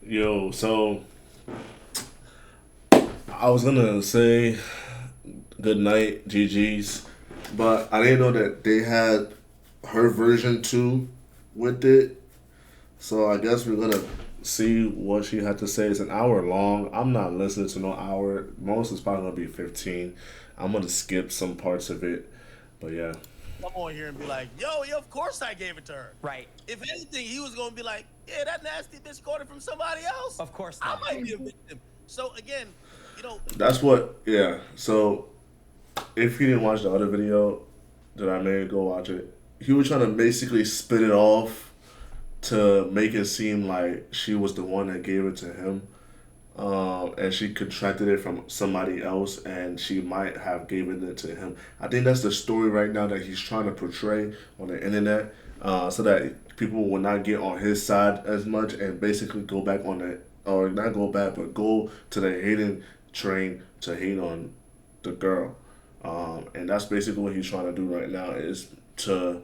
Yo, so I was gonna say good night, GG's, but I didn't know that they had her version too with it. So I guess we're gonna see what she had to say. It's an hour long. I'm not listening to no hour. Most is probably gonna be 15. I'm gonna skip some parts of it, but yeah. Come on here and be like, yo, yeah, of course I gave it to her. Right. If anything, he was gonna be like, yeah, that nasty bitch got it from somebody else. Of course I not. might be a victim. So again, you know, That's what. Yeah. So if you didn't watch the other video that I made, go watch it. He was trying to basically spit it off to make it seem like she was the one that gave it to him, and she contracted it from somebody else, and she might have given it to him. I think that's the story right now that he's trying to portray on the internet, so that people will not get on his side as much and basically go back on the or not go back, but go to the hating train to hate on the girl. And that's basically what he's trying to do right now is to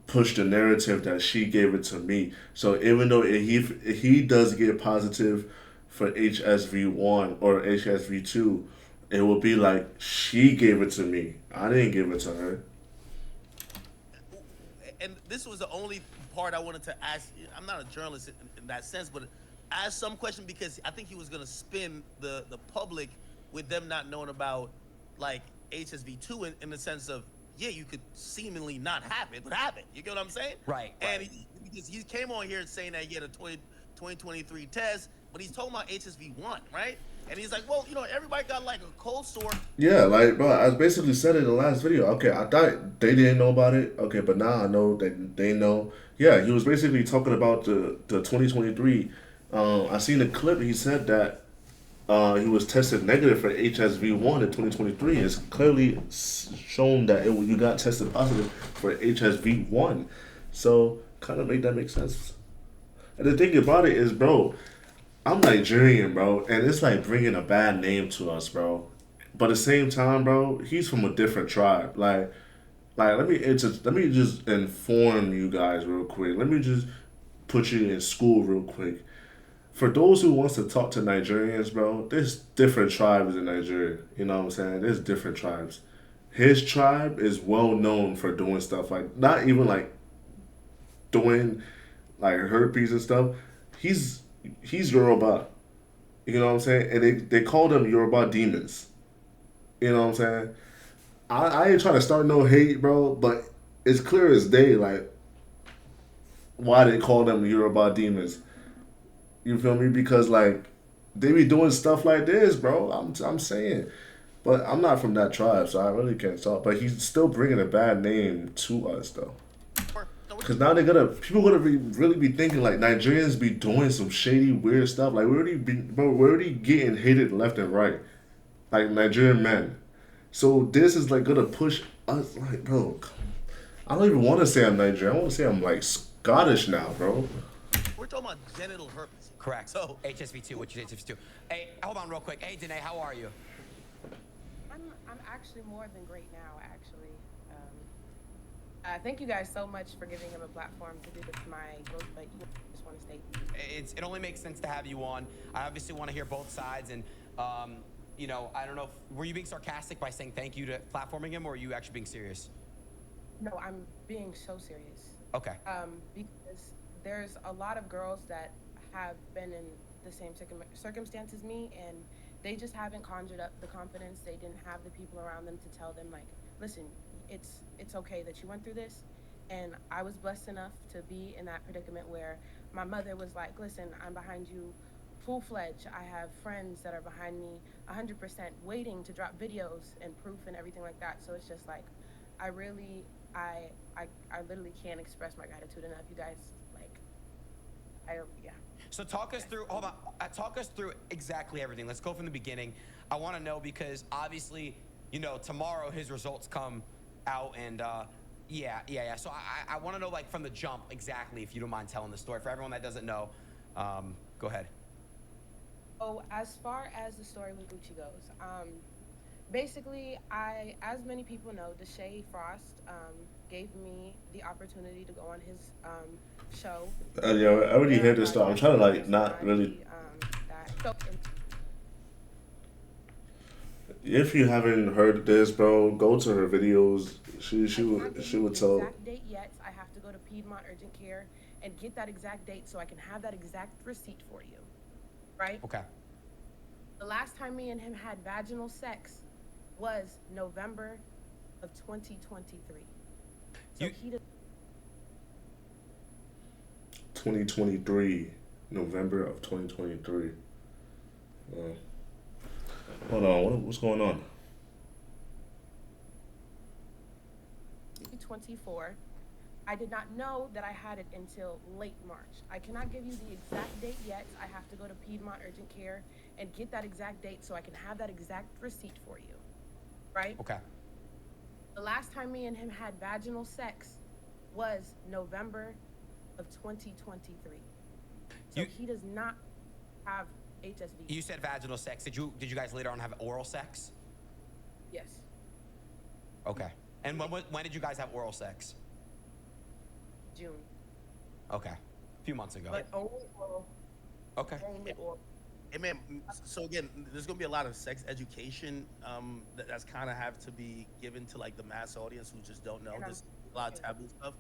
push the narrative that she gave it to me. So even though he does get positive for HSV1 or HSV2, it will be like she gave it to me. I didn't give it to her. and this was the only part I wanted to ask. I'm not a journalist in that sense, but ask some question because I think he was gonna spin the public with them not knowing about like HSV2 in the sense of yeah, you could seemingly not have it, but have it. You get what I'm saying? Right. And Right. because he came on here saying that he had a 2023 test, but he's talking about HSV1, right? And he's like, well, everybody got like a cold sore. Yeah, like bro, I basically said it in the last video. Okay, I thought they didn't know about it. Okay, but now I know that they know. Yeah, he was basically talking about the 2023. I seen the clip. He said that he was tested negative for HSV1 in 2023. It's clearly shown that you got tested positive for HSV1. So kind of make that make sense. And the thing about it is, bro, I'm Nigerian, bro, and it's like bringing a bad name to us, bro. But at the same time, bro, he's from a different tribe. Like let me just inform you guys real quick. Let me just put you in school real quick. For those who wants to talk to Nigerians, bro, there's different tribes in Nigeria. You know what I'm saying? There's different tribes. His tribe is well known for doing stuff like not even like doing like herpes and stuff. He's he's Yoruba. You know what I'm saying? And they call them Yoruba demons. You know what I'm saying? I ain't trying to start no hate, bro, but it's clear as day, like, why they call them Yoruba demons. You feel me? Because, like, they be doing stuff like this, bro. I'm saying. But I'm not from that tribe, so I really can't talk. But he's still bringing a bad name to us, though. Cause now they're gonna people gonna really be thinking like Nigerians be doing some shady weird stuff. Like we're already getting hated left and right, like Nigerian men. So this is like gonna push us like bro. I don't even want to say I'm Nigerian. I want to say I'm like Scottish now, bro. We're talking about genital herpes. Correct. So HSV2, which is HSV2. Hey, hold on real quick. Hey, Danae, how are you? I'm actually more than great now. Actually, thank you guys so much for giving him a platform to do this. My growth, but just want to state. It only makes sense to have you on. I obviously want to hear both sides, and I don't know. Were you being sarcastic by saying thank you to platforming him, or are you actually being serious? No, I'm being so serious. Okay. Because there's a lot of girls that have been in the same circumstance as me, and they just haven't conjured up the confidence. They didn't have the people around them to tell them, like, listen, it's okay that you went through this. And I was blessed enough to be in that predicament where my mother was like, listen, I'm behind you full-fledged. I have friends that are behind me 100% waiting to drop videos and proof and everything like that. So it's just like, I really, I literally can't express my gratitude enough. You guys, like, yeah. So talk us through. Hold on. Talk us through exactly everything. Let's go from the beginning. I want to know because obviously, tomorrow his results come out, and yeah. So I want to know like from the jump exactly, if you don't mind telling the story for everyone that doesn't know. Go ahead. Oh, as far as the story with Gucci goes, Basically, as many people know, Deshae Frost gave me the opportunity to go on his show, Yeah, I already air our hear this stuff. I'm trying broadcast to on like his not really. IG. That so and If you haven't heard this, bro, go to her videos. I cannot give She you would the tell. exact date yet. I have to go to Piedmont Urgent Care and get that exact date so I can have that exact receipt for you. Right? Okay. The last time me and him had vaginal sex was November of 2023. So You he does 2023, November of 2023. Uh, hold on, what's going on? 24. I did not know that I had it until late March. I cannot give you the exact date yet. I have to go to Piedmont Urgent Care and get that exact date so I can have that exact receipt for you. Right? okay? The last time me and him had vaginal sex was November of 2023. So You he does not have HSV. you said vaginal sex. Did you guys later on have oral sex? Yes. Okay. And when did you guys have oral sex? June. Okay. A few months ago. But only oral. Okay. Only oral. Hey man, so again, there's gonna be a lot of sex education that's kind of have to be given to like the mass audience who just don't know. And I'm There's a lot of taboo stuff.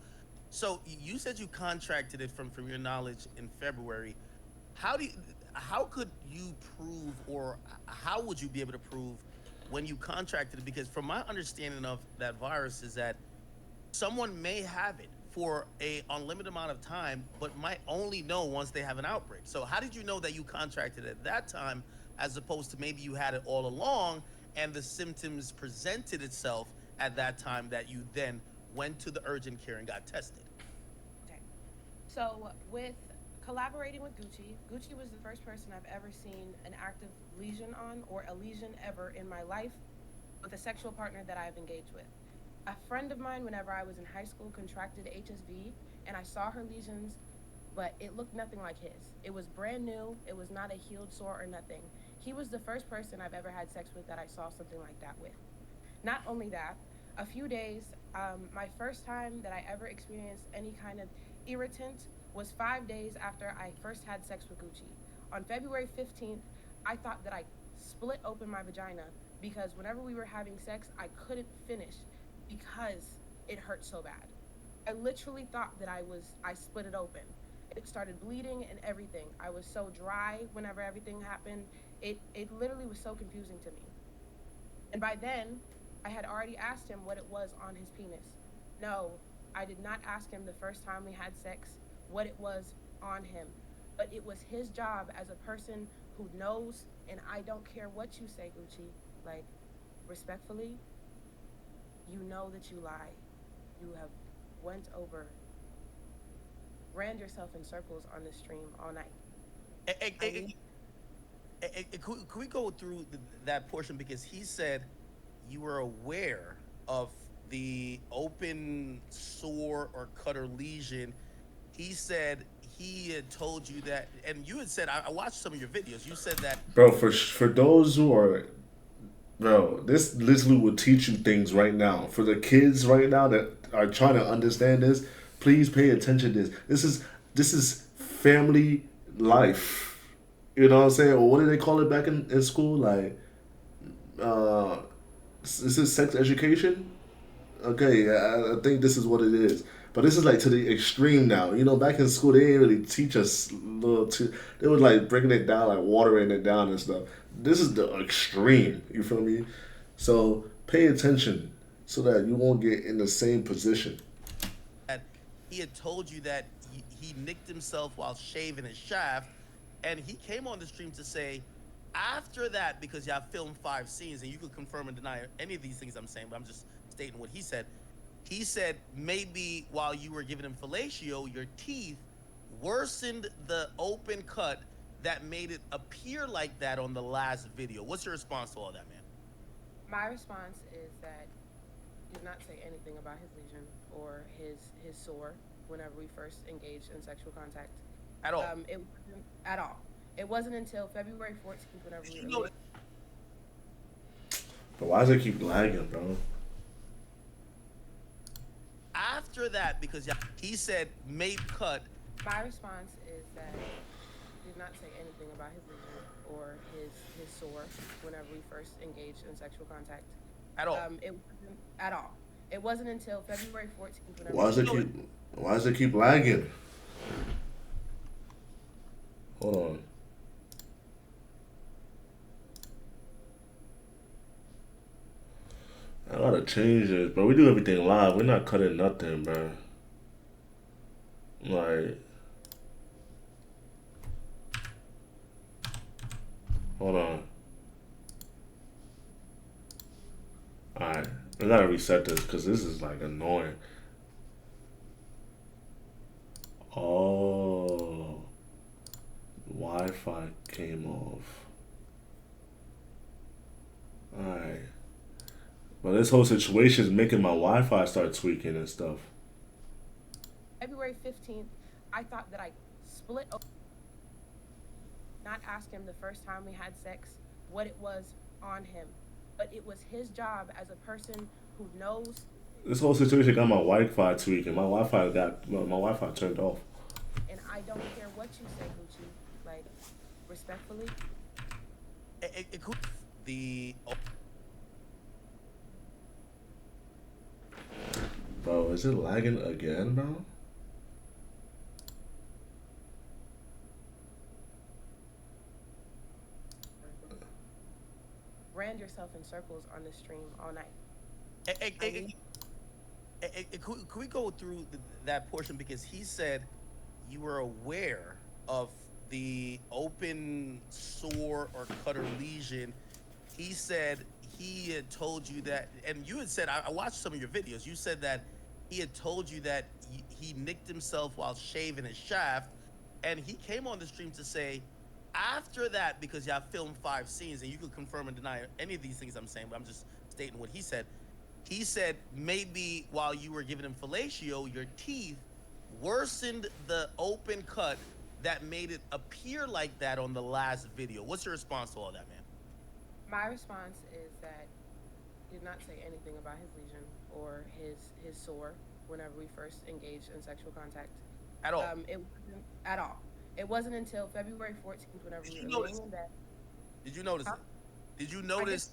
So you said you contracted it from your knowledge in February. How could you prove, or how would you be able to prove when you contracted it? Because from my understanding of that virus is that someone may have it for a unlimited amount of time, but might only know once they have an outbreak. So how did you know that you contracted at that time, as opposed to maybe you had it all along and the symptoms presented itself at that time that you then went to the urgent care and got tested? Okay. So with collaborating with Gucci, Gucci was the first person I've ever seen an active lesion on, or a lesion ever in my life, with a sexual partner that I've engaged with. A friend of mine, whenever I was in high school, contracted HSV, and I saw her lesions, but it looked nothing like his. It was brand new. It was not a healed sore or nothing. He was the first person I've ever had sex with that I saw something like that with. Not only that, a few days, my first time that I ever experienced any kind of irritant was 5 days after I first had sex with Gucci. On February 15th, I thought that I split open my vagina because whenever we were having sex, I couldn't finish because it hurt so bad. I literally thought that I split it open. It started bleeding and everything. I was so dry whenever everything happened. It literally was so confusing to me. And by then, I had already asked him what it was on his penis. No, I did not ask him the first time we had sex what it was on him. But it was his job as a person who knows, and I don't care what you say, Gucci. Like, respectfully, you know that you lie. You have went over, ran yourself in circles on the stream all night. Eh, eh, I eh, need could we go through that portion, because he said you were aware of the open sore or cut or lesion. He said he had told you that, and you had said, I watched some of your videos. You said that. Bro, for those who are, bro, this literally will teach you things right now. For the kids right now that are trying to understand this, please pay attention to this. This is family life. You know what I'm saying? Or what do they call it back in school? Like, uh, this is sex education. Okay, I think this is what it is. But this is like to the extreme now. You know, back in school they didn't really teach us little. They were like breaking it down, like watering it down and stuff. This is the extreme. You feel me? So pay attention so that you won't get in the same position. That he had told you that he nicked himself while shaving his shaft, and he came on the stream to say, after that, because y'all filmed 5 scenes, and you could confirm and deny any of these things I'm saying, but I'm just stating what he said. He said maybe while you were giving him fellatio, your teeth worsened the open cut that made it appear like that on the last video. What's your response to all that, man? My response is that he did not say anything about his lesion or his sore whenever we first engaged in sexual contact. At all? It wasn't at all. It wasn't until February 14th whenever we You were know late. But why does it keep lagging, bro? After that, because he said made cut My response is that he did not say anything about his lesion or his sore whenever we first engaged in sexual contact. at all. It wasn't at all. It wasn't until February 14th whenever Why we does it keep? Why does it keep lagging? Hold on. I gotta change this, bro. We do everything live. We're not cutting nothing, bro. Like, hold on. Alright. I gotta reset this because this is like annoying. Oh. Wi-Fi came off. Alright. But this whole situation is making my Wi-Fi start tweaking and stuff. February 15th, I thought that I split open, not ask him the first time we had sex what it was on him, but it was his job as a person who knows. This whole situation got my Wi-Fi tweaking. My Wi-Fi turned off. And I don't care what you say, Gucci. Like, respectfully, It could the Bro, is it lagging again, bro? brand yourself in circles on the stream all night. Could we go through that portion because he said you were aware of the open sore or cut or lesion. He said he had told you that, and you had said, I watched some of your videos. You said that he had told you that he nicked himself while shaving his shaft, and he came on the stream to say, after that, because y'all filmed 5 scenes, and you could confirm and deny any of these things I'm saying, but I'm just stating what he said. He said maybe while you were giving him fellatio, your teeth worsened the open cut that made it appear like that on the last video. What's your response to all that, man? My response is that he did not say anything about his lesion or his sore whenever we first engaged in sexual contact. At all? It wasn't at all. It wasn't until February 14th whenever we were laying in bed. Did you notice it? Did you notice?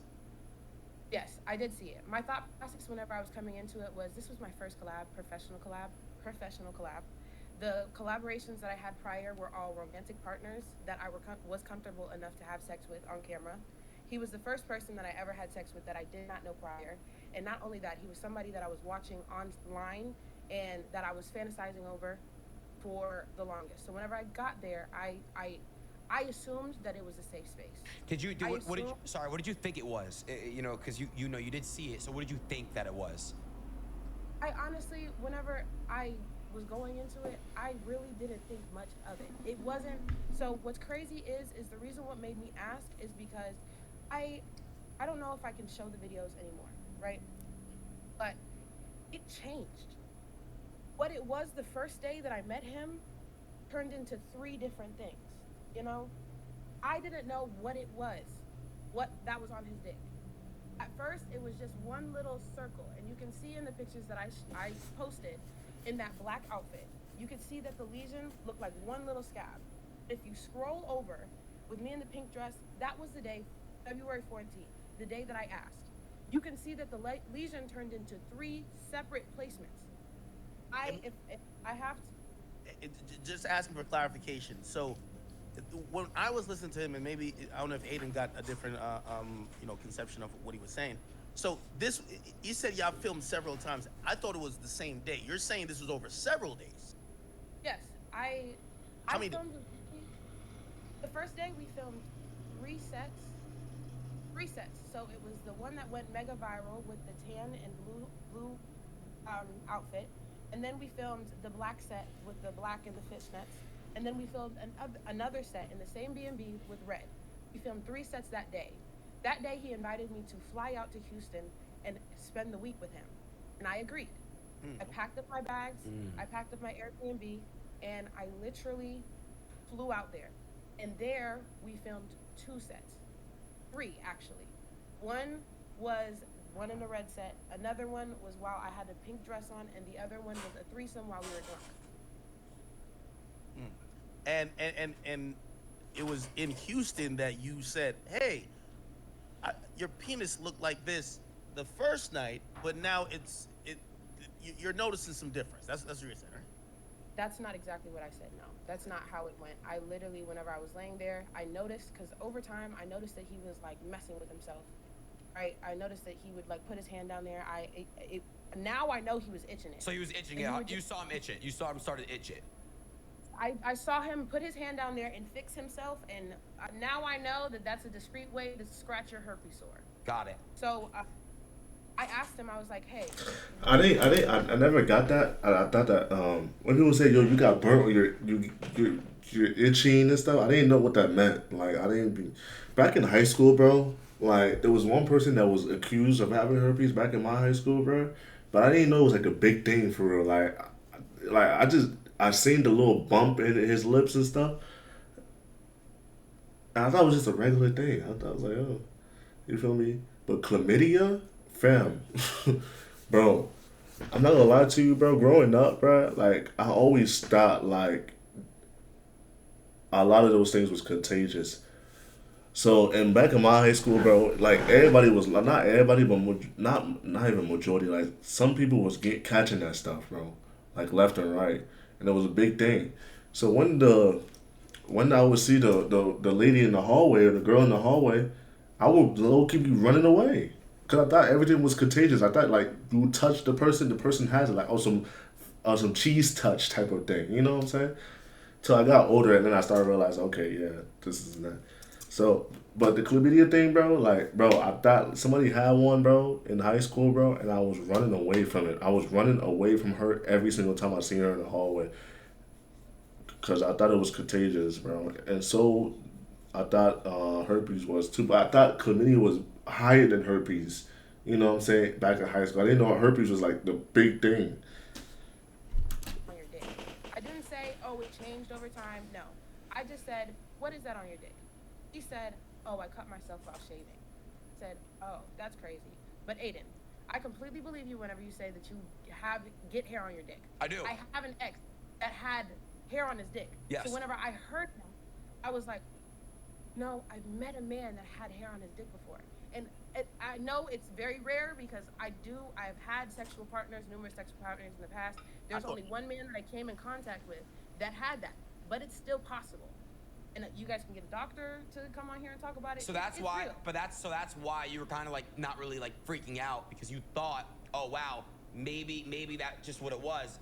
Yes, I did see it. My thought process whenever I was coming into it was this was my first collab, professional collab. The collaborations that I had prior were all romantic partners that I was comfortable enough to have sex with on camera. He was the first person that I ever had sex with that I did not know prior. And not only that, he was somebody that I was watching online and that I was fantasizing over for the longest. So whenever I got there, I assumed that it was a safe space. Did you do what did you, sorry, what did you think it was? You know, because you know you did see it. So what did you think that it was? I honestly, whenever I was going into it, I really didn't think much of it. It wasn't. So what's crazy is the reason what made me ask is because I don't know if I can show the videos anymore, right? But it changed. What it was the first day that I met him turned into 3 different things. You know, I didn't know what it was, what that was on his dick. At first, it was just one little circle, and you can see in the pictures that I posted in that black outfit, you could see that the lesion looked like one little scab. If you scroll over with me in the pink dress, that was the day, February 14th, the day that I asked. You can see that the lesion turned into 3 separate placements. If I have to. Just asking for clarification. So when I was listening to him, and maybe I don't know if Adin got a different conception of what he was saying. So this, he said y'all filmed several times. I thought it was the same day. You're saying this was over several days. Yes, I filmed the first day. We filmed 3 sets. 3 sets. So it was the one that went mega viral with the tan and blue outfit, and then we filmed the black set with the black and the fishnets. And then we filmed another set in the same B&B with red. We filmed 3 sets that day. That day, he invited me to fly out to Houston and spend the week with him. And I agreed. I packed up my bags, I packed up my Airbnb, and I literally flew out there. And there, we filmed 2 sets. 3, actually. One was one in the red set. Another one was while I had a pink dress on, and the other one was a threesome while we were drunk. And it was in Houston that you said, "Hey, your penis looked like this the first night, but now you're noticing some difference." That's what you're saying, right? That's not exactly what I said. No, that's not how it went. I literally, whenever I was laying there, I noticed, because over time I noticed that he was like messing with himself. Right? I noticed that he would like put his hand down there. Now I know he was itching it. So he was itching And he it. would You just- saw him itch it. You saw him start to itch it. I saw him put his hand down there and fix himself, and now I know that that's a discreet way to scratch your herpes sore. Got it. So I asked him. I was like, "Hey, I never got that. I thought that when people say, "Yo, you got burnt or you're itching and stuff," I didn't know what that meant. Like I didn't be back in high school, bro. Like there was one person that was accused of having herpes back in my high school, bro. But I didn't know it was like a big thing for real. Like I seen the little bump in his lips and stuff. And I thought it was just a regular thing. I thought I was like, oh, you feel me? But chlamydia, fam, bro. I'm not gonna lie to you, bro. Growing up, bro, like I always thought like a lot of those things was contagious. So, and back in my high school, bro, like everybody was not everybody, but not even majority. Like some people was catching that stuff, bro, like left and right, and it was a big thing. So when I would see the lady in the hallway or the girl in the hallway, I would low key be running away. Cause I thought everything was contagious. I thought like you touch the person has it. Like some cheese touch type of thing. You know what I'm saying? Till I got older and then I started realizing, okay, yeah, this is not. So, but the chlamydia thing, bro, like, bro, I thought somebody had one, bro, in high school, bro, and I was running away from it. I was running away from her every single time I seen her in the hallway because I thought it was contagious, bro. And so I thought herpes was too, but I thought chlamydia was higher than herpes. You know what I'm saying? Back in high school, I didn't know herpes was like the big thing. on your dick." I didn't say, "Oh, it changed over time." No, I just said, "What is that on your dick?" He said, "Oh, I cut myself while shaving." I said, "Oh, that's crazy." But Aiden, I completely believe you whenever you say that you get hair on your dick. I do. I have an ex that had hair on his dick. Yes. So whenever I heard him, I was like, "No, I've met a man that had hair on his dick before." And I know it's very rare because I've had sexual partners, numerous sexual partners in the past. There's only one man that I came in contact with that had that, but it's still possible. And you guys can get a doctor to come on here and talk about it. So that's It's why, real. but so that's why you were kind of like not really like freaking out because you thought, oh wow, maybe that's just what it was.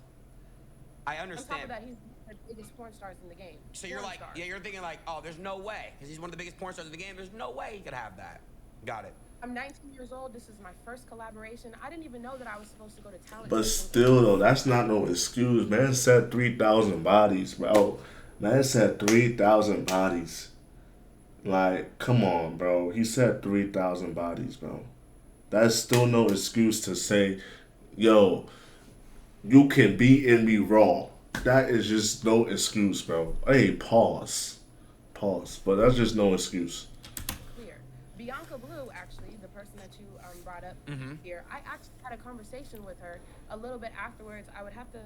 I On top understand. of that, he's one of the biggest porn stars in the game. So you're Porn like, star. yeah, you're thinking like, oh, there's no way because he's one of the biggest porn stars in the game. There's no way he could have that. Got it. I'm 19 years old. This is my first collaboration. I didn't even know that I was supposed to go to talent. But shows. still, though, that's not no excuse. Man said 3,000 bodies, bro. Man said 3,000 bodies. Like, come on, bro. He said 3,000 bodies, bro. That's still no excuse to say, yo, you can be in me raw. That is just no excuse, bro. Hey, pause. Pause. But that's just no excuse. Clear. Bianca Blue, actually, the person that you brought up here, I actually had a conversation with her a little bit afterwards. I would have to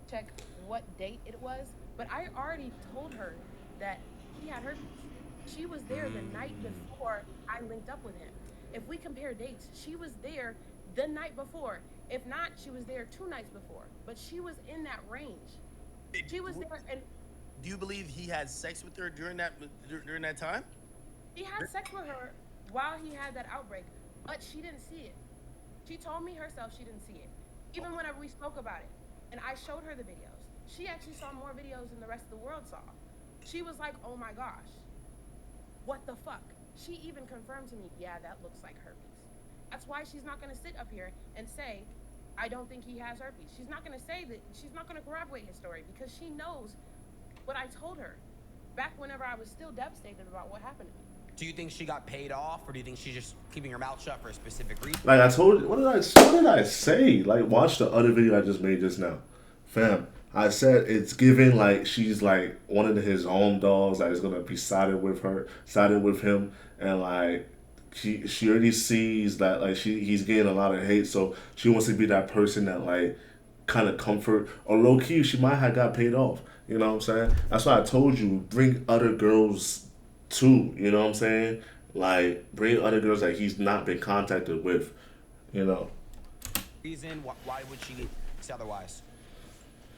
check what date it was, but I already told her that he had herpes. She was there the night before I linked up with him. If we compare dates, she was there the night before. If not, she was there 2 nights before. But she was in that range. She was there, and Do you believe he had sex with her during that time? he had sex with her while he had that outbreak, but she didn't see it. She told me herself she didn't see it. Even whenever we spoke about it, and I showed her the videos, she actually saw more videos than the rest of the world saw. She was like, "Oh my gosh, what the fuck?" She even confirmed to me, "Yeah, that looks like herpes." That's why she's not gonna sit up here and say, "I don't think he has herpes." She's not gonna say that. She's not gonna corroborate his story because she knows what I told her back whenever I was still devastated about what happened to me. Do you think she got paid off, or do you think she's just keeping her mouth shut for a specific reason? Like I told you, what did I say? Like watch the other video I just made just now, fam. I said it's given like she's like one of his own dogs that is gonna be sided with him, and like she already sees that like he's getting a lot of hate, so she wants to be that person that like kind of comfort or low key she might have got paid off. You know what I'm saying? That's why I told you bring other girls too. You know what I'm saying? Like bring other girls that he's not been contacted with. You know. Reason? Why would she say otherwise?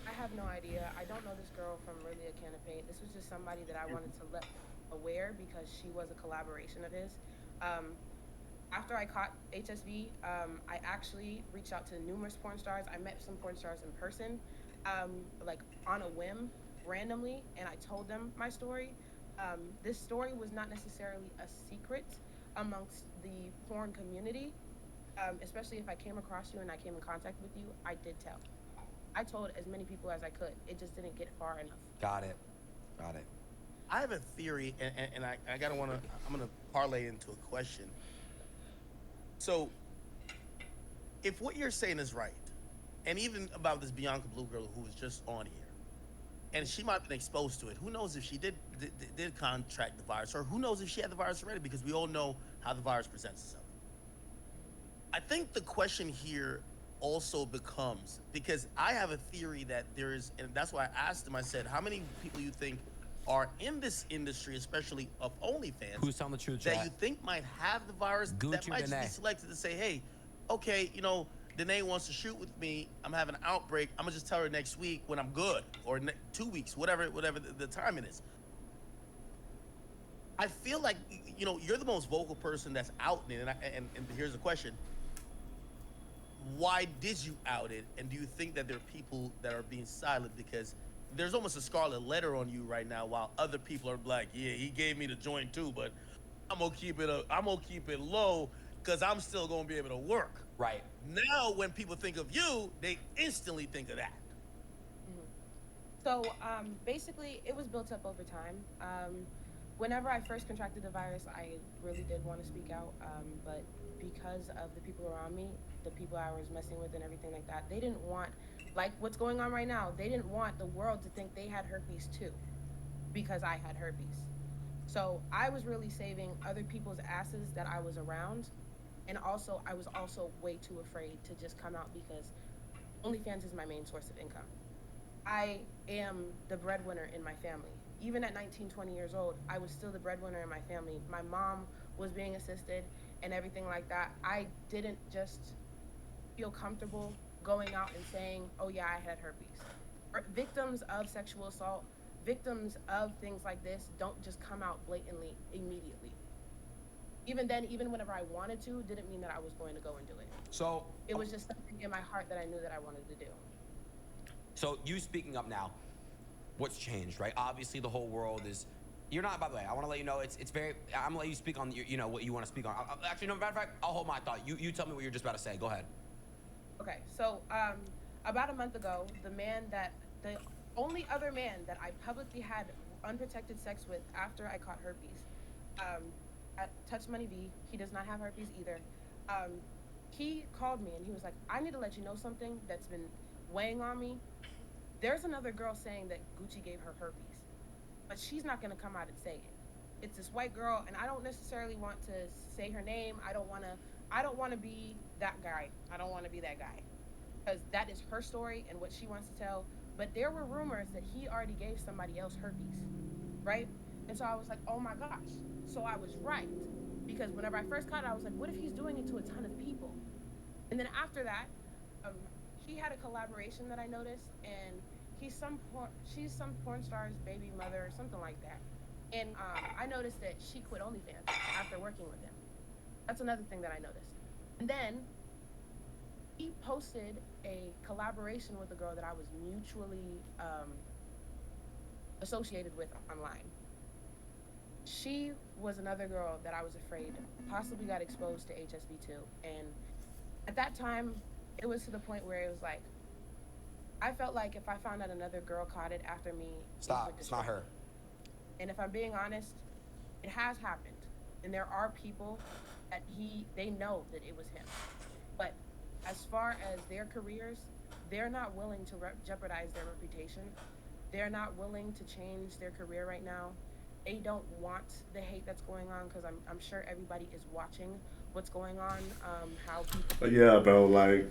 I have no idea. I don't know this girl from really a can of paint. This was just somebody that I wanted to let aware because she was a collaboration of his. Um, After I caught HSV, I actually reached out to numerous porn stars. I met some porn stars in person, like on a whim, randomly, and I told them my story. This story was not necessarily a secret amongst the porn community, especially if I came across you and I came in contact with you. I did tell. I told as many people as I could. It just didn't get far enough. Got it. Got it. I have a theory, and I gotta wanna I'm gonna parlay into a question. So, if what you're saying is right, and even about this Bianca Blue girl who was just on here, and she might have been exposed to it. Who knows if she did contract the virus, or who knows if she had the virus already? Because we all know how the virus presents itself. I think the question here also becomes, because I have a theory that there is, and that's why I asked him. I said, how many people you think are in this industry, especially of OnlyFans, Who's telling the truth, that chat? you think might have the virus, Gucci that or might just Danae? be selected to say, hey, okay, you know, Danae wants to shoot with me. I'm having an outbreak. I'm gonna just tell her next week when I'm good, or 2 weeks, whatever the time it is. I feel like, you know, you're the most vocal person that's out in it, and here's the question: why did you out it? And do you think that there are people that are being silent because there's almost a scarlet letter on you right now, while other people are like, yeah, he gave me the joint too, but I'm gonna keep it low because I'm still gonna be able to work. Right. Now, when people think of you, they instantly think of that. Mhm. So basically, it was built up over time. Whenever I first contracted the virus, I really did want to speak out, but because of the people around me, the people I was messing with, and everything like that, they didn't want, like what's going on right now, they didn't want the world to think they had herpes too, because I had herpes. So I was really saving other people's asses that I was around, and also I was also way too afraid to just come out because OnlyFans is my main source of income. I am the breadwinner in my family. Even at 19, 20 years old, I was still the breadwinner in my family. My mom was being assisted and everything like that. I didn't just feel comfortable going out and saying, oh, yeah, I had herpes. Victims of sexual assault, victims of things like this don't just come out blatantly immediately. Even then, even whenever I wanted to, didn't mean that I was going to go and do it. So It was just something in my heart that I knew that I wanted to do. So you speaking up now, what's changed, right? Obviously, the whole world is. You're not. By the way, I want to let you know it's very. I'm gonna let you speak on you know what you want to speak on. Actually, no matter of fact, I'll hold my thought. You tell me what you're just about to say. Go ahead. Okay, so about a month ago, the only other man that I publicly had unprotected sex with after I caught herpes, um, at Touch Money V, he does not have herpes either. Um, he called me and he was like, "I need to let you know something that's been weighing on me. There's another girl saying that Gucci gave her herpes, but she's not gonna come out and say it. It's this white girl, and I don't necessarily want to say her name. I don't want to be that guy. I don't want to be that guy, because that is her story and what she wants to tell. But there were rumors that he already gave somebody else herpes, right? And so I was like, oh my gosh. So I was right, because whenever I first caught it, I was like, what if he's doing it to a ton of people? And then after that, um, he had a collaboration that I noticed, and she's some porn star's baby mother or something like that. And I noticed that she quit OnlyFans after working with him. That's another thing that I noticed. And then he posted a collaboration with a girl that I was mutually associated with online. She was another girl that I was afraid possibly got exposed to HSV too. And at that time, it was to the point where it was like, I felt like if I found out another girl caught it after me, Stop. It's not her. And if I'm being honest, it has happened. And there are people that they know that it was him. But as far as their careers, they're not willing to jeopardize their reputation. They're not willing to change their career right now. they don't want the hate that's going on because I'm sure everybody is watching what's going on, how people. But yeah, bro. Like,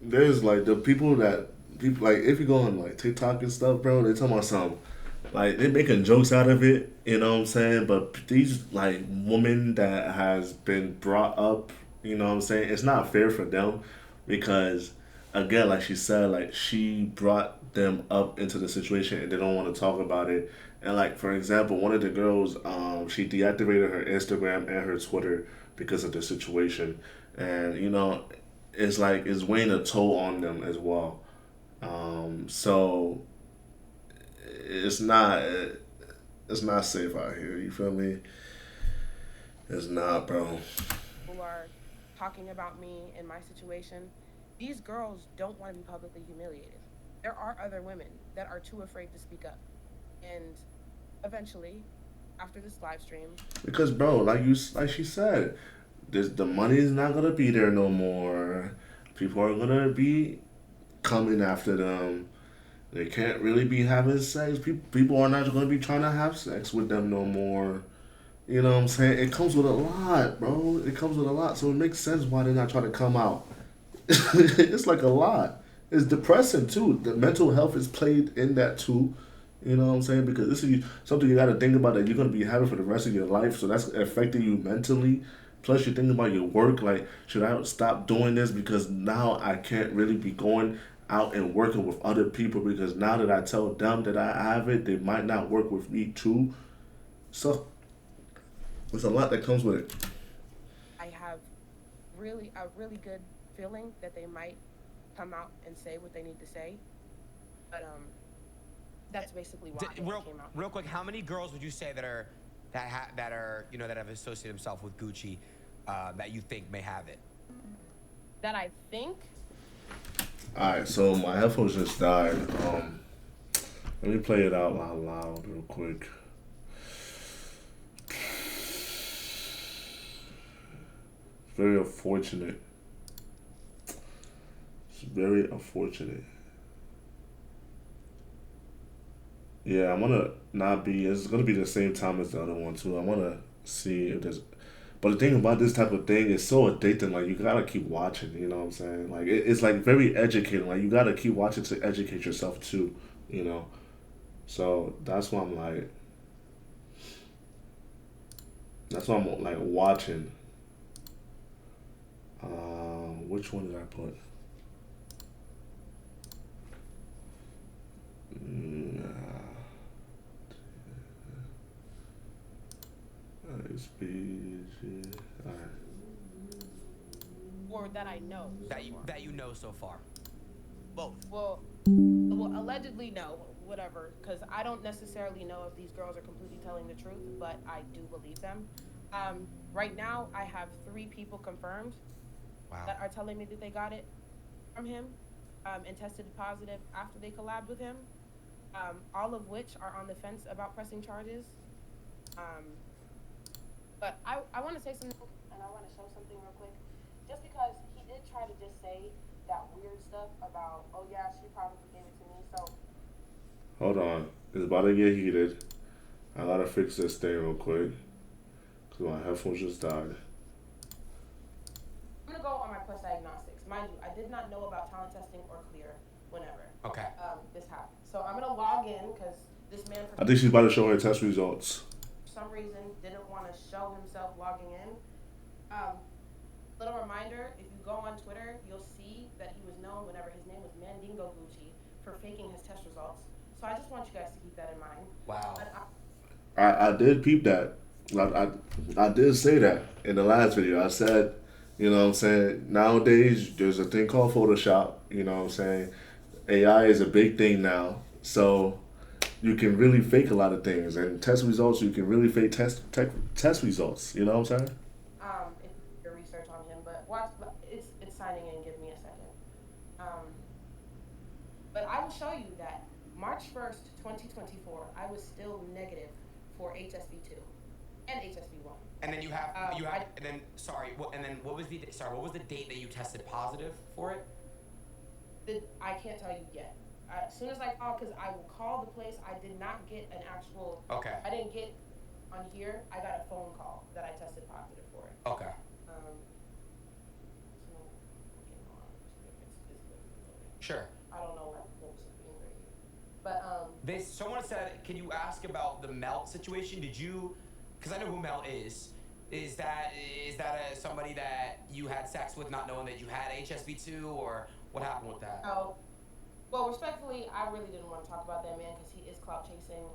there's like the people like if you go on like TikTok and stuff, bro. They talking about some like they making jokes out of it. You know what I'm saying? But these like women that has been brought up, you know what I'm saying? It's not fair for them because again, like she said, like she brought them up into the situation and they don't want to talk about it. And like for example, one of the girls, she deactivated her Instagram and her Twitter because of the situation, and you know, it's like it's weighing a toll on them as well. So it's not it's not safe out here. You feel me? It's not, bro. People are talking about me and my situation, these girls don't want to be publicly humiliated. There are other women that are too afraid to speak up. And eventually, after this live stream, Because, bro, like she said, the money is not gonna be there no more. People are gonna be coming after them. They can't really be having sex. People are not going to be trying to have sex with them no more. You know what I'm saying? It comes with a lot, bro. It comes with a lot. So it makes sense why they're not trying to come out. It's like a lot. It's depressing too. The mental health is played in that too. You know what I'm saying? Because this is something you got to think about that you're going to be having for the rest of your life. So that's affecting you mentally. Plus, you're thinking about your work. Like, should I stop doing this because now I can't really be going out and working with other people because now that I tell them that I have it, they might not work with me too. So there's a lot that comes with it. I have really good feeling that they might come out and say what they need to say. But that's basically why they Real, came out. real quick, how many girls would you say that are that are that have associated themselves with Gucci that you think may have it? That I think. Alright, so my headphones just died. Let me play it out loud real quick. Very unfortunate. It's very unfortunate. Yeah, I'm gonna not be. It's gonna be the same time as the other one too. I wanna see if there's. But the thing about this type of thing is so addicting. Like you gotta keep watching. You know what I'm saying? Like it's like very educating. Like you gotta keep watching to educate yourself too. You know. So that's why I'm like. That's why I'm like watching. Which one did I put? Speech. Alright. Or that I know. That you know so far. Both. Well, allegedly no, whatever. Because I don't necessarily know if these girls are completely telling the truth, but I do believe them. Right now, I have 3 people confirmed Wow. that are telling me that they got it from him, and tested positive after they collabed with him. All of which are on the fence about pressing charges. Um, but I want to say something, and I want to show something real quick. Just because he did try to just say that weird stuff about, oh yeah, she probably gave it to me. So Hold on. It's about to get heated. I gotta fix this thing real quick. Because my headphones just died. I'm gonna go on my plus diagnostics. Mind you, I did not know about talent testing or clear whenever Okay. this happened. So I'm gonna log in because this man I think she's about to show her test results. for some reason didn't want to show himself logging in. Little reminder, if you go on Twitter, you'll see that he was known whenever his name was Mandingo Gucci for faking his test results. So I just want you guys to keep that in mind. Wow. But I did peep that. I did say that in the last video. I said, you know what I'm saying, nowadays there's a thing called Photoshop, you know what I'm saying? AI is a big thing now. So you can really fake a lot of things. And test results, you can really fake test results. You know what I'm saying? if you do your research on him, but watch, it's signing in. Give me a second. But I will show you that March 1st, 2024, I was still negative for HSV2 and HSV1. And then you have and then and then what was the date that you tested positive for it? I can't tell you yet. As soon as I call, because I will call the place. I did not get an actual. Okay. I didn't get on here, I got a phone call that I tested positive for it. Okay. So, okay, hold on. It's loading. Sure. I don't know what was being right here. But Someone said, can you ask about the Melt situation? Did you, because I know who Melt is. Is that somebody that you had sex with not knowing that you had HSV2, or what happened with that? oh, well, respectfully, I really didn't want to talk about that man because he is clout chasing.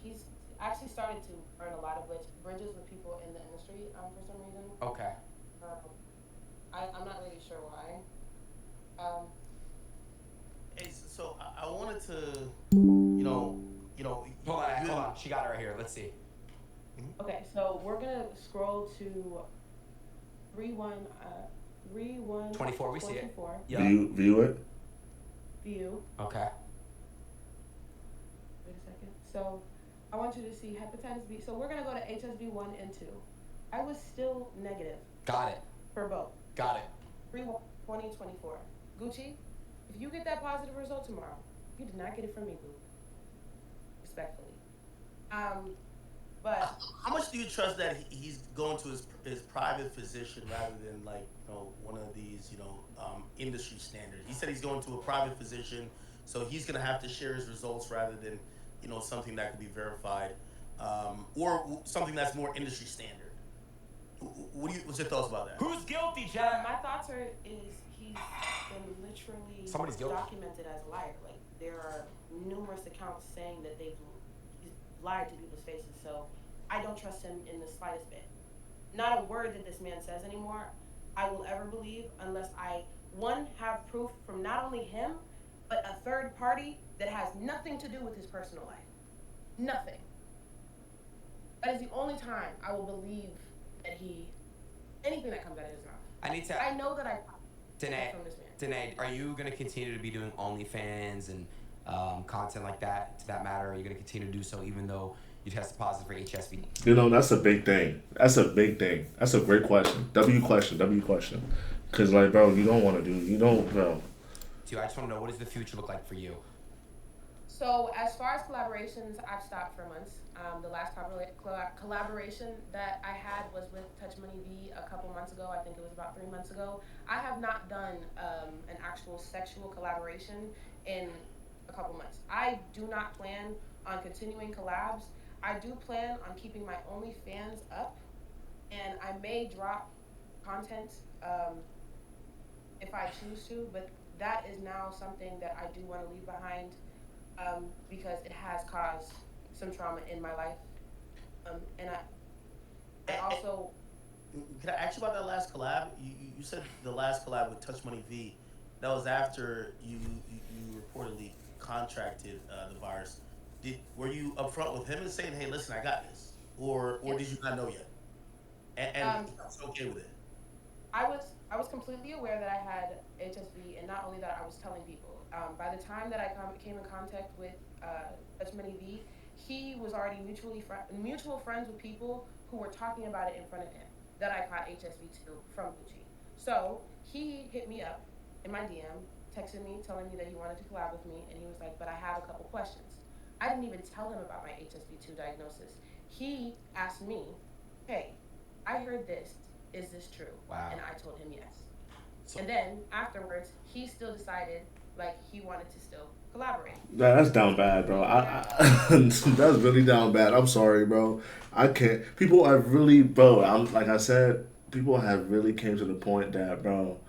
He's actually started to earn a lot of bridges with people in the industry for some reason. Okay. I'm not really sure why. Hey, so I wanted to, Hold on. She got it right here. Let's see. Okay, so we're gonna scroll to 24, we see it. Yeah. View it. View. Okay. Wait a second. So I want you to see hepatitis B. So we're gonna go to HSV 1 and 2. I was still negative Got it. for both. Got it. 3/1/2024. Gucci, if you get that positive result tomorrow, you did not get it from me, boo. Respectfully. But how much do you trust that he's going to his private physician rather than one of these industry standards? He said he's going to a private physician, so he's going to have to share his results rather than something that could be verified, or something that's more industry standard. What's your thoughts about that? Who's guilty, Jen? my thoughts is he's been literally Somebody's guilty. documented as a liar. Like there are numerous accounts saying that he's lied to people's faces. So I don't trust him in the slightest bit. Not a word that this man says anymore I will ever believe unless I have proof from not only him but a third party that has nothing to do with his personal life. Nothing. That is the only time I will believe that anything that comes out of his mouth. I know that I Danae, from this man. Danae, are you going to continue to be doing OnlyFans and content like that, to that matter? Are you going to continue to do so even though you tested positive for HSV? That's a big thing. That's a big thing. That's a great question. W question. Because, bro, you don't want to bro. Dude, I just want to know, what does the future look like for you? So as far as collaborations, I've stopped for months. The last collaboration that I had was with Touch Money V a couple months ago. I think it was about 3 months ago. I have not done an actual sexual collaboration in a couple months. I do not plan on continuing collabs. I do plan on keeping my OnlyFans up, and I may drop content if I choose to, but that is now something that I do want to leave behind because it has caused some trauma in my life. And also... Can I ask you about that last collab? You said the last collab with Touch Money V. That was after you reportedly contracted the virus. Were you upfront with him and saying, "Hey, listen, I got this," or yes. Did you not know yet? And he was okay with it. I was completely aware that I had HSV, and not only that, I was telling people. By the time that I came in contact with Touch Money V, he was already mutual friends with people who were talking about it in front of him, that I caught HSV2 from Gucci. So he hit me up in my DM, texted me, telling me that he wanted to collab with me, and he was like, but I have a couple questions. I didn't even tell him about my HSV2 diagnosis. He asked me, hey, I heard this. Is this true? Wow. And I told him yes. And then afterwards, he still decided he wanted to still collaborate. That's down bad, bro. That's really down bad. I'm sorry, bro. I can't. People have really, bro. Like I said, people have really came to the point that, bro,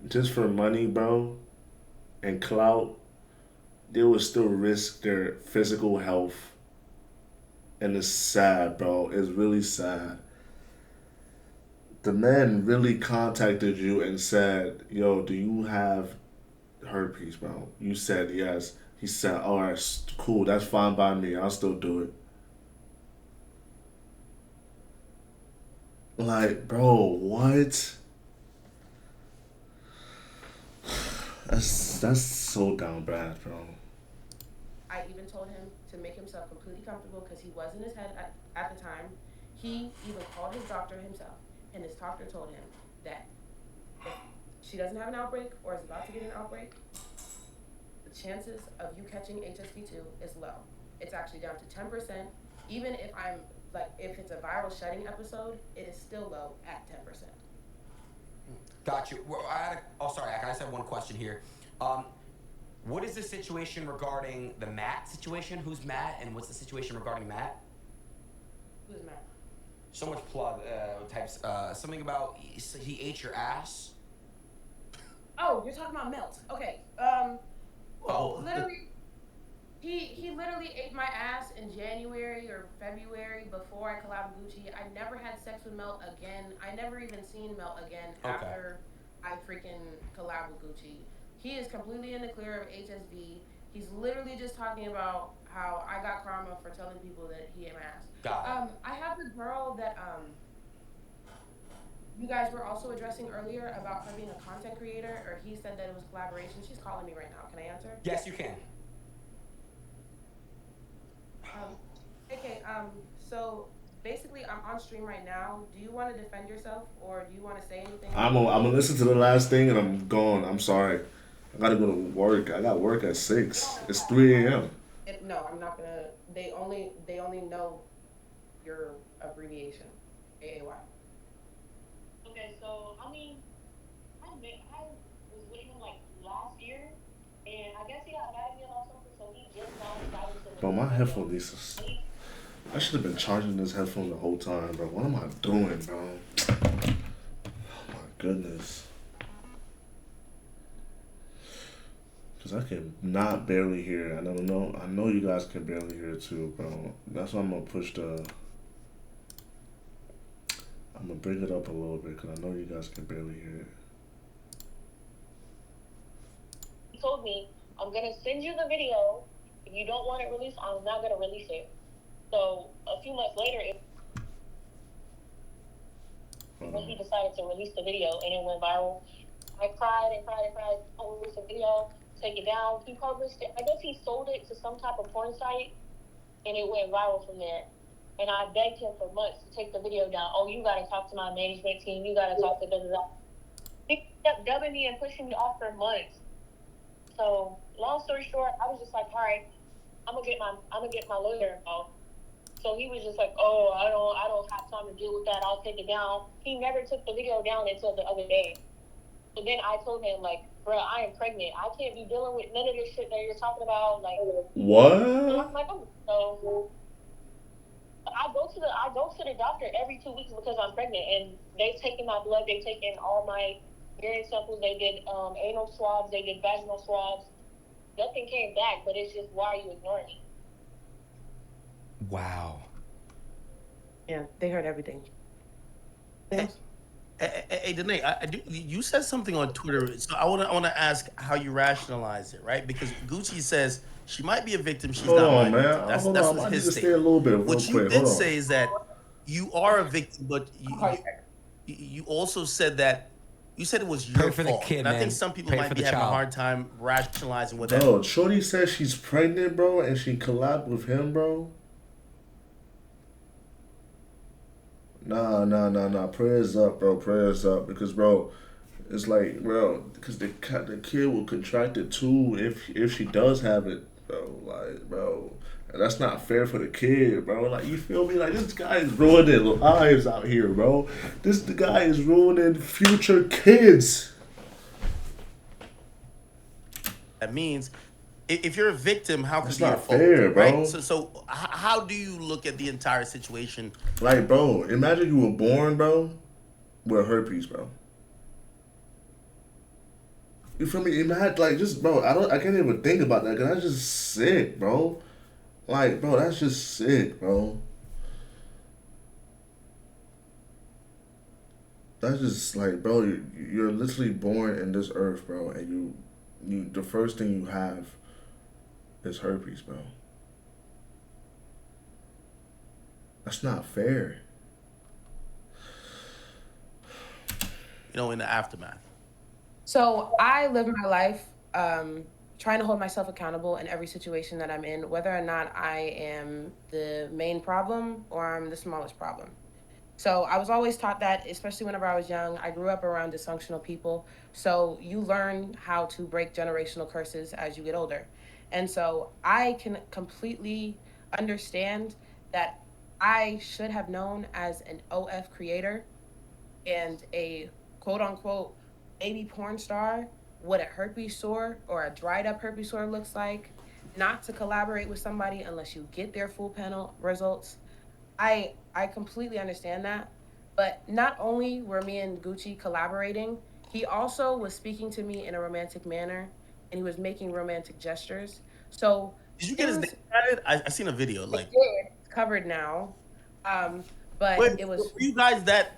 just for money, bro, and clout, they would still risk their physical health. And it's sad, bro. It's really sad. The man really contacted you and said, yo, do you have herpes, bro? You said yes. He said, all right, cool. That's fine by me. I'll still do it. Bro, what? That's so down bad, bro. I even told him to make himself completely comfortable because he was in his head at the time. He even called his doctor himself, and his doctor told him that if she doesn't have an outbreak or is about to get an outbreak, the chances of you catching HSV2 is low. It's actually down to 10%. Even if I'm like if it's a viral shedding episode, it is still low at 10%. Got you. Well, oh, sorry, I just have one question here. What is the situation regarding the Matt situation? Who's Matt, and what's the situation regarding Matt? Who's mad? So much plug types. Something about he ate your ass. Oh, you're talking about Melt. Okay. Oh, Literally, he literally ate my ass in January or February before I collabed with Gucci. I never had sex with Melt again. I never even seen Melt again Okay. after I freaking collabed with Gucci. He is completely in the clear of HSV. He's literally just talking about how I got karma for telling people that he ate my ass. Got it. I have the girl that you guys were also addressing earlier about her being a content creator, or he said that it was collaboration. She's calling me right now. Can I answer? Yes, you can. Okay, so basically I'm on stream right now. Do you want to defend yourself or do you want to say anything? I'm gonna listen to the last thing and I'm gone. I'm sorry. I gotta go to work. I got work at 6. It's 3 a.m. No, I'm not gonna. They only know your abbreviation, AAY. Okay, so I mean, I was with him like last year, and I guess he got mad at me or something, so he just now decided to Bro, my release the headphone video. needs to. I should have been charging this headphone the whole time, bro. What am I doing, bro? Oh my goodness. Cause I can not barely hear. I don't know. I know you guys can barely hear it too, bro. That's why I'm gonna push the. I'm gonna bring it up a little bit, cause I know you guys can barely hear it. He told me, I'm gonna send you the video. If you don't want it released, I'm not gonna release it. So a few months later, when he decided to release the video and it went viral, I cried and cried and cried. Oh, release the video, take it down. He published it. I guess he sold it to some type of porn site, and it went viral from there. And I begged him for months to take the video down. Oh, you gotta talk to my management team. You gotta talk to da da da. He kept dubbing me and pushing me off for months. So long story short, I was just like, all right, I'm gonna get my lawyer involved. So he was just like, oh, I don't have time to deal with that. I'll take it down. He never took the video down until the other day. So then I told him, like, bro, I am pregnant. I can't be dealing with none of this shit that you're talking about. Like, What? I'm like, oh. So I go to the doctor every 2 weeks because I'm pregnant, and they've taken my blood. They've taken all my urine samples. They did anal swabs. They did vaginal swabs. Nothing came back, but it's just, why are you ignoring me? Wow. Yeah, they heard everything. Hey, Danae, you said something on Twitter, so I wanna ask how you rationalize it, right? Because Gucci says she might be a victim, she's Hold not my on, man. victim. That's Hold that's on. what I need his to stay a statement. little bit real What you quick. did Hold on. say is that you are a victim, but you also said that you said it was Pray your for the fault. kid, And I man. think some people Pray might for be the having a child. hard time rationalizing what that. Bro, Shorty says she's pregnant, bro, and she collabed with him, bro. Nah. Prayers up, bro. Prayers up, because, bro, it's like, bro, because the kid will contract it too if she does have it, bro. Like, bro, and that's not fair for the kid, bro. Like, you feel me? Like, this guy is ruining lives out here, bro. The guy is ruining future kids. That means if you're a victim, how could That's it be your not fault, fair, bro. right? So how do you look at the entire situation? Like, bro, imagine you were born, bro, with herpes, bro. You feel me? Imagine, like, just, bro, I can't even think about that, because that's just sick, bro. Like, bro, that's just sick, bro. That's just, like, bro, you're literally born in this earth, bro, and the first thing you have is herpes, bro. That's not fair. In the aftermath. So I live my life trying to hold myself accountable in every situation that I'm in, whether or not I am the main problem or I'm the smallest problem. So I was always taught that, especially whenever I was young. I grew up around dysfunctional people. So you learn how to break generational curses as you get older. And so I can completely understand that I should have known as an OF creator and a quote unquote baby porn star what a herpes sore or a dried up herpes sore looks like, not to collaborate with somebody unless you get their full panel results. I completely understand that. But not only were me and Gucci collaborating, he also was speaking to me in a romantic manner and he was making romantic gestures. So Did you get his name things tatted? I seen a video. I Like, did covered now. Um, but wait, it were was you guys that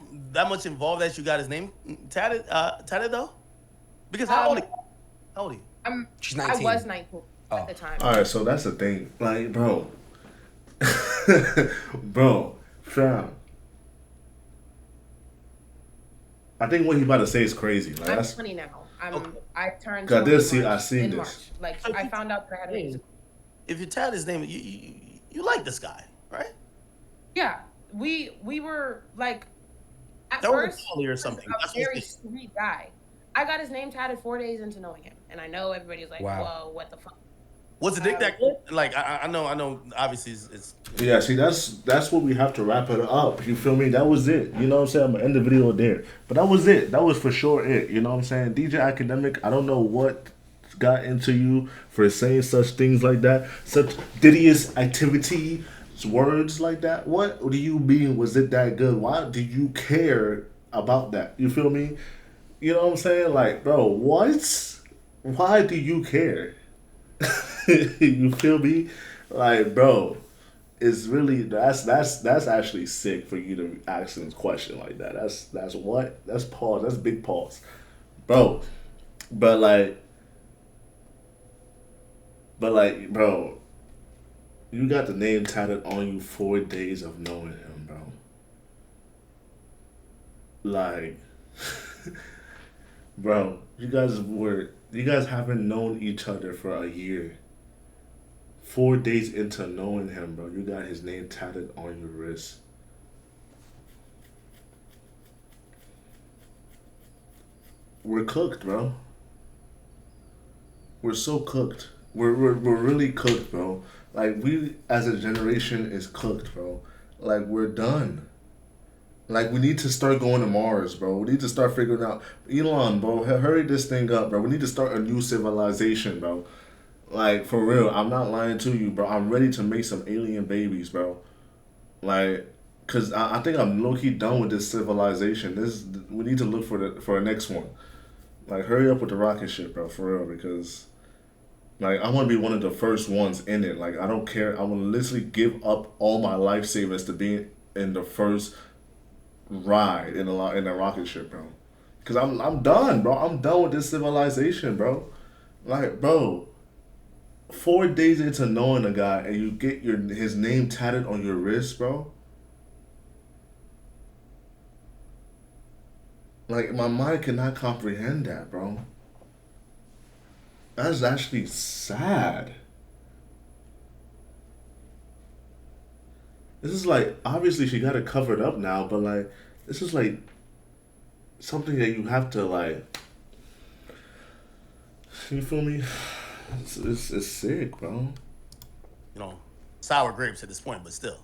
much involved that you got his name tatted? Tatted though? Because um how old are you? She's I 19. was 19 at Oh. the time. All right, so that's the thing, like, bro, bro, fam. I think what he about to say is crazy. Like I'm that's 20 now. Okay. I turned 'cause 20 I March, seen in this. March. Like So if I you found out that I had a tatted his name, if you tatted his name, you like this guy, right? Yeah, we were like at That was a first poly or he was something. a That's what's very sweet guy. I got his name tatted 4 days into knowing him, and I know everybody's like, Wow. "Whoa, what the fuck?" Was the dick Um, that good? Like I know. Obviously, it's Yeah, see, that's what we have to wrap it up. You feel me? That was it. You know what I'm saying? I'm gonna end the video there. But that was it. That was for sure it. You know what I'm saying? DJ Academic, I don't know what got into you for saying such things like that, such hideous activity, words like that. What do you mean? Was it that good? Why do you care about that? You feel me? You know what I'm saying? Like, bro, what? Why do you care? You feel me? Like, bro, it's really that's actually sick for you to ask this question like that. That's what? That's pause. That's big pause, bro. But like, bro, you got the name tatted on you 4 days of knowing him, bro. Like, bro, you guys haven't known each other for a year. 4 days into knowing him, bro, you got his name tatted on your wrist. We're cooked, bro. We're so cooked. We're really cooked, bro. Like we as a generation is cooked, bro. Like we're done. Like we need to start going to Mars, bro. We need to start figuring out Elon, bro. Hurry this thing up, bro. We need to start a new civilization, bro. Like for real, I'm not lying to you, bro. I'm ready to make some alien babies, bro. Like, cause I think I'm low key done with this civilization. This we need to look for the next one. Like, hurry up with the rocket ship, bro, for real. Because like I want to be one of the first ones in it. Like I don't care. I will literally give up all my life savings to be in the first ride in a rocket ship, bro. Cause I'm done, bro. I'm done with this civilization, bro. Like, bro, 4 days into knowing a guy and you get his name tatted on your wrist, bro. Like my mind cannot comprehend that, bro. That's actually sad. This is like obviously she got it covered up now, but like this is like something that you have to like. You feel me? It's sick, bro. sour grapes at this point, but still.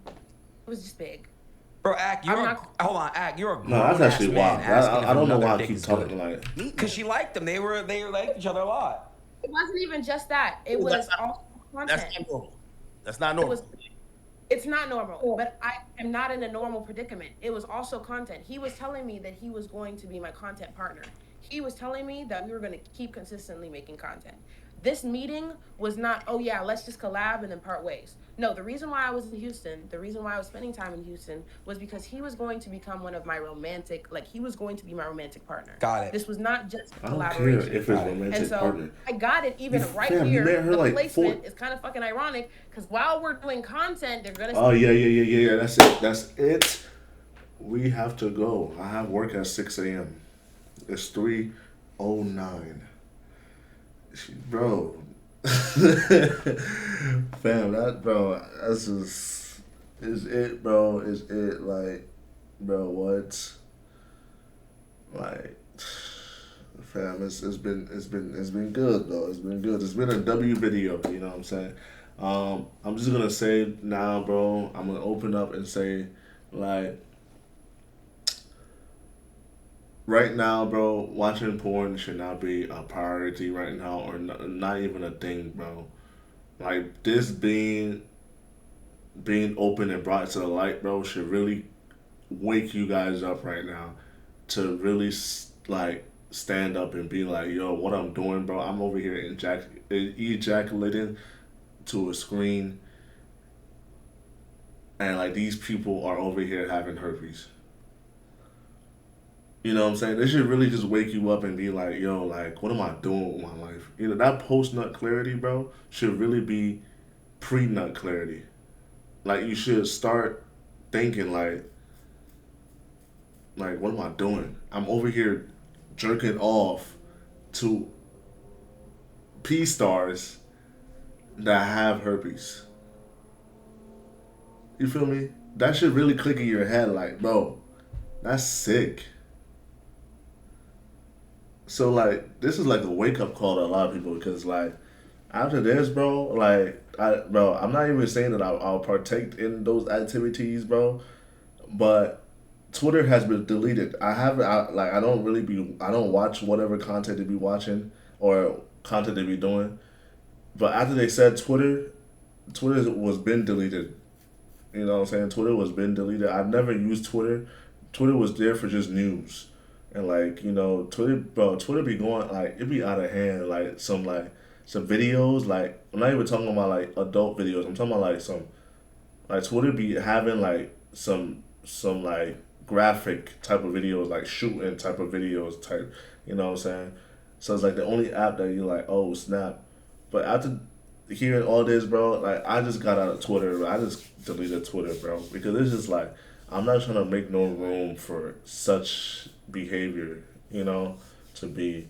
it was just big. Bro, Ak, you're I'm a, not. hold on, Ak, you're a grown No, that's ass actually man wild. asking if I don't know another why I dick keep is talking good. like. Because she liked them. They liked each other a lot. It wasn't even just that. It Ooh, was that's also That's content. not normal. That's not It normal. was. It's not normal, but I am not in a normal predicament. It was also content. He was telling me that he was going to be my content partner. He was telling me that we were going to keep consistently making content. This meeting was not, oh yeah, let's just collab and then part ways. No, the reason why I was in Houston, the reason why I was spending time in Houston was because he was going to become one of my romantic, like he was going to be my romantic partner. Got it. This was not just I don't care collaboration. if it's Got it. romantic And so partner. I got it even right fam, you here. met her The like placement four. is kind of fucking ironic because while we're doing content, they're gonna. Oh yeah. That's it. That's it. We have to go. I have work at 6 a.m. It's 3:09. Bro, fam, that's just is it, bro. Is it like, bro? What? Like, fam, it's been good though. It's been good. It's been a W video. You know what I'm saying? I'm just gonna say now, bro. I'm gonna open up and say, like, right now, bro, watching porn should not be a priority right now, or not even a thing, bro. Like this being open and brought to the light, bro, should really wake you guys up right now to really like stand up and be like, yo, what I'm doing, bro. I'm over here ejaculating to a screen, and like these people are over here having herpes. You know what I'm saying? This should really just wake you up and be like, yo, like, what am I doing with my life? You know, that post nut clarity, bro, should really be pre nut clarity. Like, you should start thinking, like, what am I doing? I'm over here jerking off to P stars that have herpes. You feel me? That should really click in your head, like, bro, that's sick. So like this is like a wake up call to a lot of people because like after this, bro, like I'm not even saying that I'll partake in those activities, bro. But Twitter has been deleted. I don't really be I don't watch whatever content they be watching or content they be doing. But after they said Twitter was been deleted. You know what I'm saying? Twitter was been deleted. I've never used Twitter. Twitter was there for just news. And like, you know, Twitter bro, Twitter be going like it be out of hand. Some videos, like I'm not even talking about like adult videos. I'm talking about like some like Twitter be having like some like graphic type of videos, like shooting type of videos type, you know what I'm saying? So it's like the only app that you're like, oh snap. But after hearing all this, bro, like I just got out of Twitter. Bro. I just deleted Twitter, bro, because it's just like I'm not trying to make no room for such behavior, you know, to be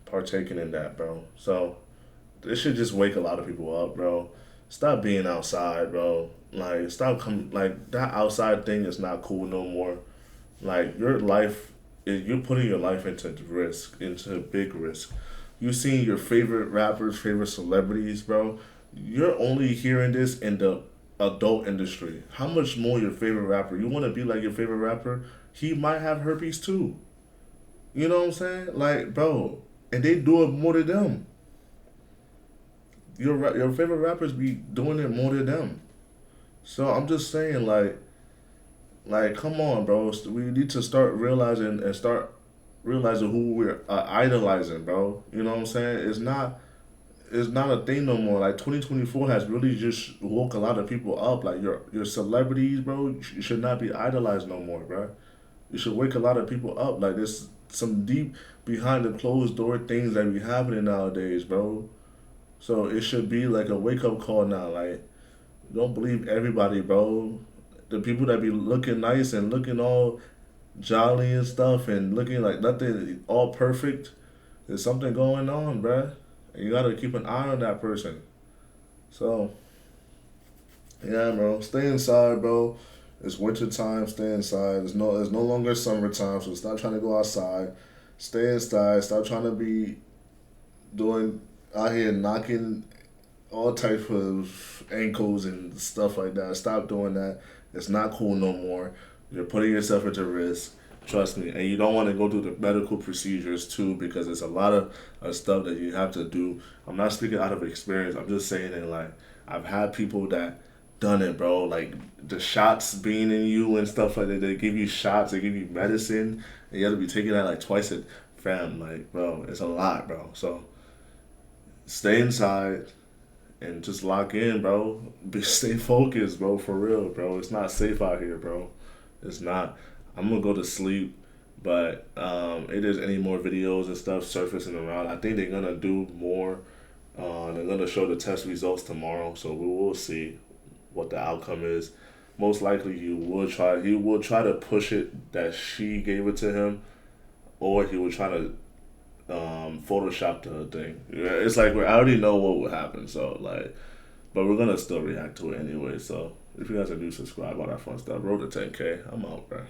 partaking in that, bro. So this should just wake a lot of people up, bro. Stop being outside, bro. Like stop like that outside thing is not cool no more. Like your life, you're putting your life into risk, into big risk. You seeing your favorite rappers, favorite celebrities, bro. You're only hearing this in the adult industry. How much more your favorite rapper? You want to be like your favorite rapper? He might have herpes too. You know what I'm saying? Like, bro, and they do it more than them. Your favorite rappers be doing it more than them. So I'm just saying, like, come on, bro. We need to start realizing and start realizing who we're idolizing, bro. You know what I'm saying? It's not a thing no more. Like 2024 has really just woke a lot of people up. Like your celebrities, bro, you should not be idolized no more, bro. You should wake a lot of people up. Like there's some deep behind the closed door things that be happening nowadays, bro. So it should be like a wake up call now. Like don't believe everybody, bro. The people that be looking nice and looking all jolly and stuff and looking like nothing all perfect, there's something going on, bruh. And you gotta keep an eye on that person. So, yeah, bro. Stay inside, bro. It's winter time. Stay inside. It's no longer summertime. So stop trying to go outside. Stay inside. Stop trying to be doing out here knocking all type of ankles and stuff like that. Stop doing that. It's not cool no more. You're putting yourself into risk. Trust me. And you don't want to go through the medical procedures too because it's a lot of stuff that you have to do. I'm not speaking out of experience. I'm just saying it like I've had people that done it, bro. Like the shots being in you and stuff like that. They give you shots. They give you medicine. And you have to be taking that like twice a fam. Like, bro, it's a lot, bro. So stay inside and just lock in, bro. Stay focused, bro. For real, bro. It's not safe out here, bro. It's not. I'm gonna go to sleep, but if there's any more videos and stuff surfacing around, I think they're gonna do more. They're gonna show the test results tomorrow, so we will see what the outcome is. Most likely, he will try. He will try to push it that she gave it to him, or he will try to Photoshop the thing. Yeah, it's like I already know what will happen, so like, but we're gonna still react to it anyway. So if you guys are new, subscribe, all that fun stuff. Road to 10K. I'm out, bro.